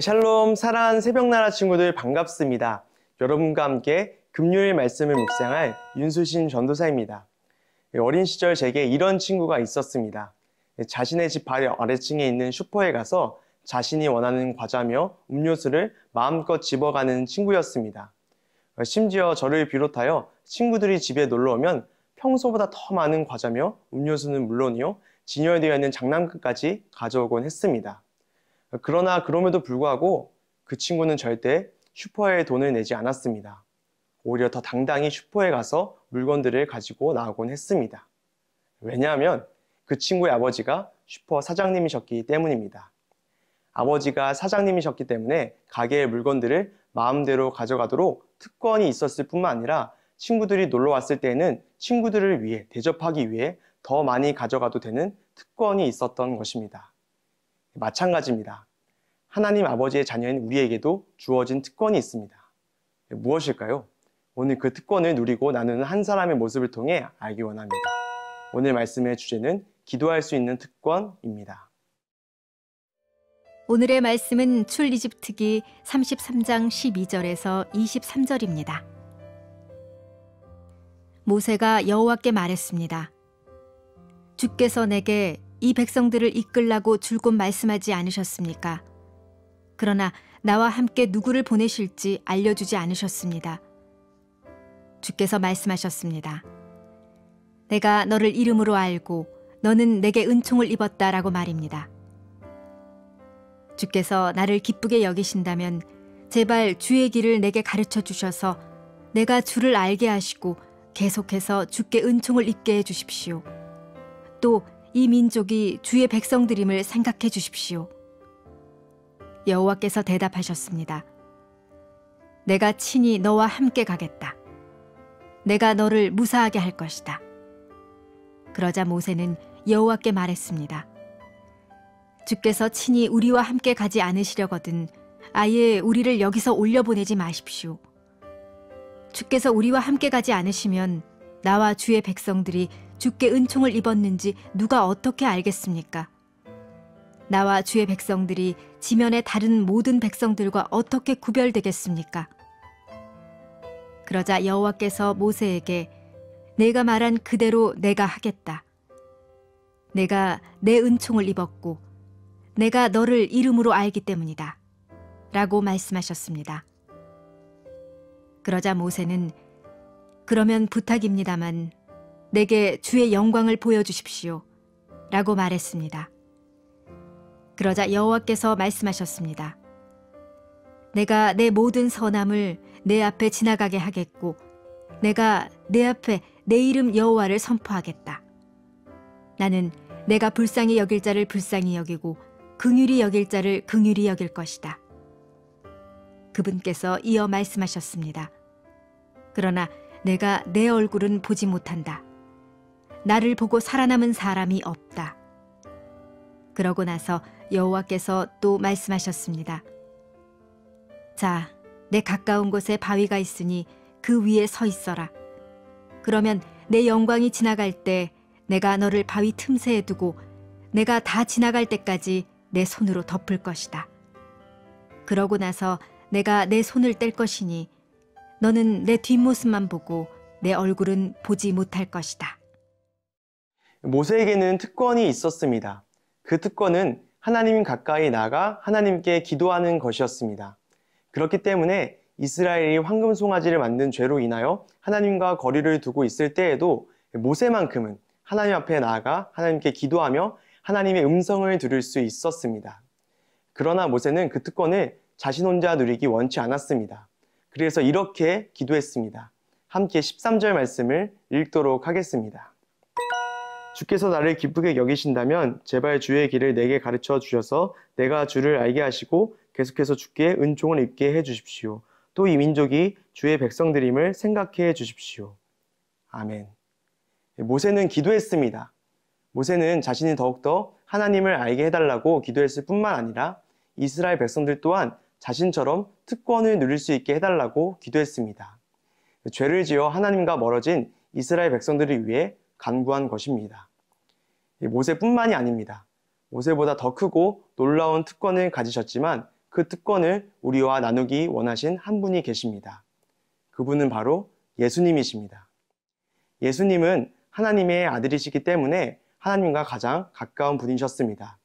샬롬, 사랑하는 새벽나라 친구들 반갑습니다. 여러분과 함께 금요일 말씀을 묵상할 윤수신 전도사입니다. 어린 시절 제게 이런 친구가 있었습니다. 자신의 집 바로 아래층에 있는 슈퍼에 가서 자신이 원하는 과자며 음료수를 마음껏 집어가는 친구였습니다. 심지어 저를 비롯하여 친구들이 집에 놀러오면 평소보다 더 많은 과자며 음료수는 물론이요, 진열되어 있는 장난감까지 가져오곤 했습니다. 그러나 그럼에도 불구하고 그 친구는 절대 슈퍼에 돈을 내지 않았습니다. 오히려 더 당당히 슈퍼에 가서 물건들을 가지고 나오곤 했습니다. 왜냐하면 그 친구의 아버지가 슈퍼 사장님이셨기 때문입니다. 아버지가 사장님이셨기 때문에 가게의 물건들을 마음대로 가져가도록 특권이 있었을 뿐만 아니라 친구들이 놀러 왔을 때에는 친구들을 위해 대접하기 위해 더 많이 가져가도 되는 특권이 있었던 것입니다. 마찬가지입니다. 하나님 아버지의 자녀인 우리에게도 주어진 특권이 있습니다. 무엇일까요? 오늘 그 특권을 누리고 나누는 한 사람의 모습을 통해 알기 원합니다. 오늘 말씀의 주제는 기도할 수 있는 특권입니다. 오늘의 말씀은 출애굽기 33장 12절에서 23절입니다. 모세가 여호와께 말했습니다. 주께서 내게 이 백성들을 이끌라고 줄곧 말씀하지 않으셨습니까? 그러나 나와 함께 누구를 보내실지 알려주지 않으셨습니다. 주께서 말씀하셨습니다. 내가 너를 이름으로 알고 너는 내게 은총을 입었다라고 말입니다. 주께서 나를 기쁘게 여기신다면 제발 주의 길을 내게 가르쳐 주셔서 내가 주를 알게 하시고 계속해서 주께 은총을 입게 해 주십시오. 또 이 민족이 주의 백성들임을 생각해 주십시오. 여호와께서 대답하셨습니다. 내가 친히 너와 함께 가겠다. 내가 너를 무사하게 할 것이다. 그러자 모세는 여호와께 말했습니다. 주께서 친히 우리와 함께 가지 않으시려거든 아예 우리를 여기서 올려보내지 마십시오. 주께서 우리와 함께 가지 않으시면 나와 주의 백성들이 주께 은총을 입었는지 누가 어떻게 알겠습니까? 나와 주의 백성들이 지면의 다른 모든 백성들과 어떻게 구별되겠습니까? 그러자 여호와께서 모세에게 내가 말한 그대로 내가 하겠다. 내가 내 은총을 입었고 내가 너를 이름으로 알기 때문이다. 라고 말씀하셨습니다. 그러자 모세는 그러면 부탁입니다만 내게 주의 영광을 보여주십시오. 라고 말했습니다. 그러자 여호와께서 말씀하셨습니다. 내가 내 모든 선함을 내 앞에 지나가게 하겠고 내가 내 앞에 내 이름 여호와를 선포하겠다. 나는 내가 불쌍히 여길 자를 불쌍히 여기고 긍휼히 여길 자를 긍휼히 여길 것이다. 그분께서 이어 말씀하셨습니다. 그러나 내가 내 얼굴은 보지 못한다. 나를 보고 살아남은 사람이 없다. 그러고 나서 여호와께서 또 말씀하셨습니다. 자, 내 가까운 곳에 바위가 있으니 그 위에 서 있어라. 그러면 내 영광이 지나갈 때 내가 너를 바위 틈새에 두고 내가 다 지나갈 때까지 내 손으로 덮을 것이다. 그러고 나서 내가 내 손을 뗄 것이니 너는 내 뒷모습만 보고 내 얼굴은 보지 못할 것이다. 모세에게는 특권이 있었습니다. 그 특권은 하나님 가까이 나가 하나님께 기도하는 것이었습니다. 그렇기 때문에 이스라엘이 황금 송아지를 만든 죄로 인하여 하나님과 거리를 두고 있을 때에도 모세만큼은 하나님 앞에 나아가 하나님께 기도하며 하나님의 음성을 들을 수 있었습니다. 그러나 모세는 그 특권을 자신 혼자 누리기 원치 않았습니다. 그래서 이렇게 기도했습니다. 함께 13절 말씀을 읽도록 하겠습니다. 주께서 나를 기쁘게 여기신다면 제발 주의 길을 내게 가르쳐 주셔서 내가 주를 알게 하시고 계속해서 주께 은총을 입게 해 주십시오. 또 이 민족이 주의 백성들임을 생각해 주십시오. 아멘. 모세는 기도했습니다. 모세는 자신이 더욱더 하나님을 알게 해달라고 기도했을 뿐만 아니라 이스라엘 백성들 또한 자신처럼 특권을 누릴 수 있게 해달라고 기도했습니다. 죄를 지어 하나님과 멀어진 이스라엘 백성들을 위해 간구한 것입니다. 모세뿐만이 아닙니다. 모세보다 더 크고 놀라운 특권을 가지셨지만 그 특권을 우리와 나누기 원하신 한 분이 계십니다. 그분은 바로 예수님이십니다. 예수님은 하나님의 아들이시기 때문에 하나님과 가장 가까운 분이셨습니다.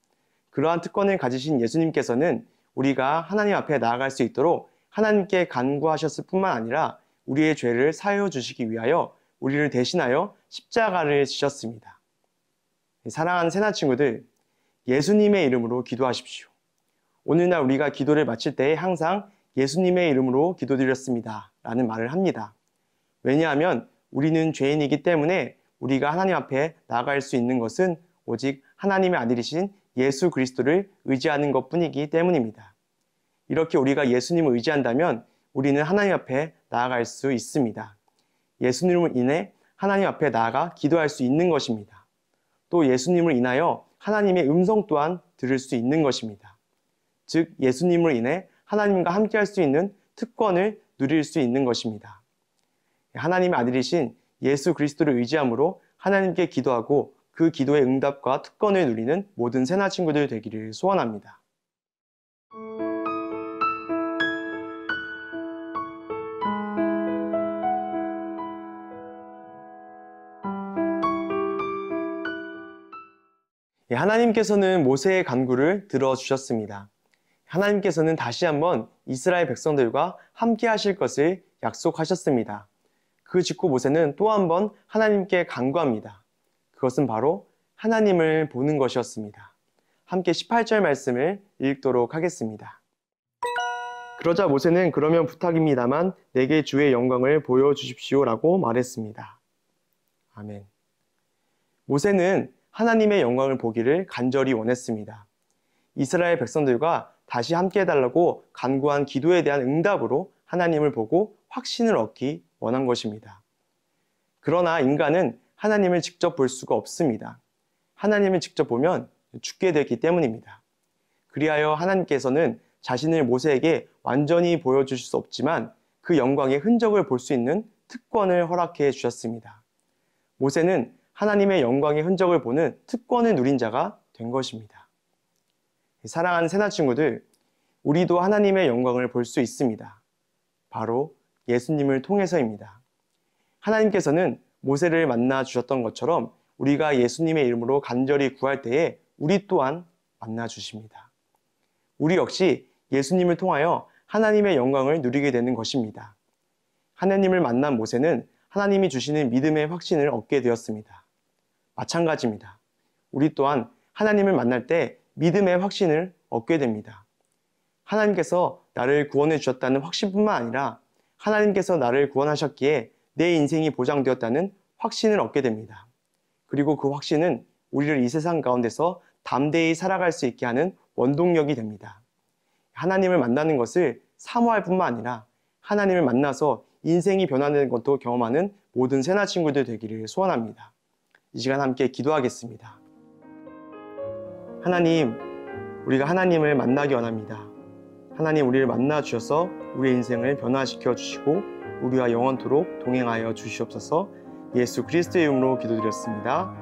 그러한 특권을 가지신 예수님께서는 우리가 하나님 앞에 나아갈 수 있도록 하나님께 간구하셨을 뿐만 아니라 우리의 죄를 사하여 주시기 위하여 우리를 대신하여 십자가를 지셨습니다. 사랑하는 새나 친구들, 예수님의 이름으로 기도하십시오. 오늘날 우리가 기도를 마칠 때에 항상 예수님의 이름으로 기도드렸습니다 라는 말을 합니다. 왜냐하면 우리는 죄인이기 때문에 우리가 하나님 앞에 나아갈 수 있는 것은 오직 하나님의 아들이신 예수 그리스도를 의지하는 것뿐이기 때문입니다. 이렇게 우리가 예수님을 의지한다면 우리는 하나님 앞에 나아갈 수 있습니다. 예수님을 인해 하나님 앞에 나아가 기도할 수 있는 것입니다. 또 예수님을 인하여 하나님의 음성 또한 들을 수 있는 것입니다. 즉 예수님을 인해 하나님과 함께할 수 있는 특권을 누릴 수 있는 것입니다. 하나님의 아들이신 예수 그리스도를 의지함으로 하나님께 기도하고 그 기도의 응답과 특권을 누리는 모든 새나 친구들 되기를 소원합니다. 하나님께서는 모세의 간구를 들어주셨습니다. 하나님께서는 다시 한번 이스라엘 백성들과 함께 하실 것을 약속하셨습니다. 그 직후 모세는 또 한 번 하나님께 간구합니다. 그것은 바로 하나님을 보는 것이었습니다. 함께 18절 말씀을 읽도록 하겠습니다. 그러자 모세는 그러면 부탁입니다만 내게 주의 영광을 보여주십시오라고 말했습니다. 아멘. 모세는 하나님의 영광을 보기를 간절히 원했습니다. 이스라엘 백성들과 다시 함께 해달라고 간구한 기도에 대한 응답으로 하나님을 보고 확신을 얻기 원한 것입니다. 그러나 인간은 하나님을 직접 볼 수가 없습니다. 하나님을 직접 보면 죽게 되기 때문입니다. 그리하여 하나님께서는 자신을 모세에게 완전히 보여주실 수 없지만 그 영광의 흔적을 볼 수 있는 특권을 허락해 주셨습니다. 모세는 하나님의 영광의 흔적을 보는 특권을 누린 자가 된 것입니다. 사랑하는 새나 친구들, 우리도 하나님의 영광을 볼 수 있습니다. 바로 예수님을 통해서입니다. 하나님께서는 모세를 만나 주셨던 것처럼 우리가 예수님의 이름으로 간절히 구할 때에 우리 또한 만나 주십니다. 우리 역시 예수님을 통하여 하나님의 영광을 누리게 되는 것입니다. 하나님을 만난 모세는 하나님이 주시는 믿음의 확신을 얻게 되었습니다. 마찬가지입니다. 우리 또한 하나님을 만날 때 믿음의 확신을 얻게 됩니다. 하나님께서 나를 구원해 주셨다는 확신뿐만 아니라 하나님께서 나를 구원하셨기에 내 인생이 보장되었다는 확신을 얻게 됩니다. 그리고 그 확신은 우리를 이 세상 가운데서 담대히 살아갈 수 있게 하는 원동력이 됩니다. 하나님을 만나는 것을 사모할 뿐만 아니라 하나님을 만나서 인생이 변화되는 것도 경험하는 모든 새나 친구들 되기를 소원합니다. 이 시간 함께 기도하겠습니다. 하나님, 우리가 하나님을 만나기 원합니다. 하나님, 우리를 만나 주셔서 우리의 인생을 변화시켜 주시고 우리와 영원토록 동행하여 주시옵소서. 예수 그리스도의 이름으로 기도드렸습니다.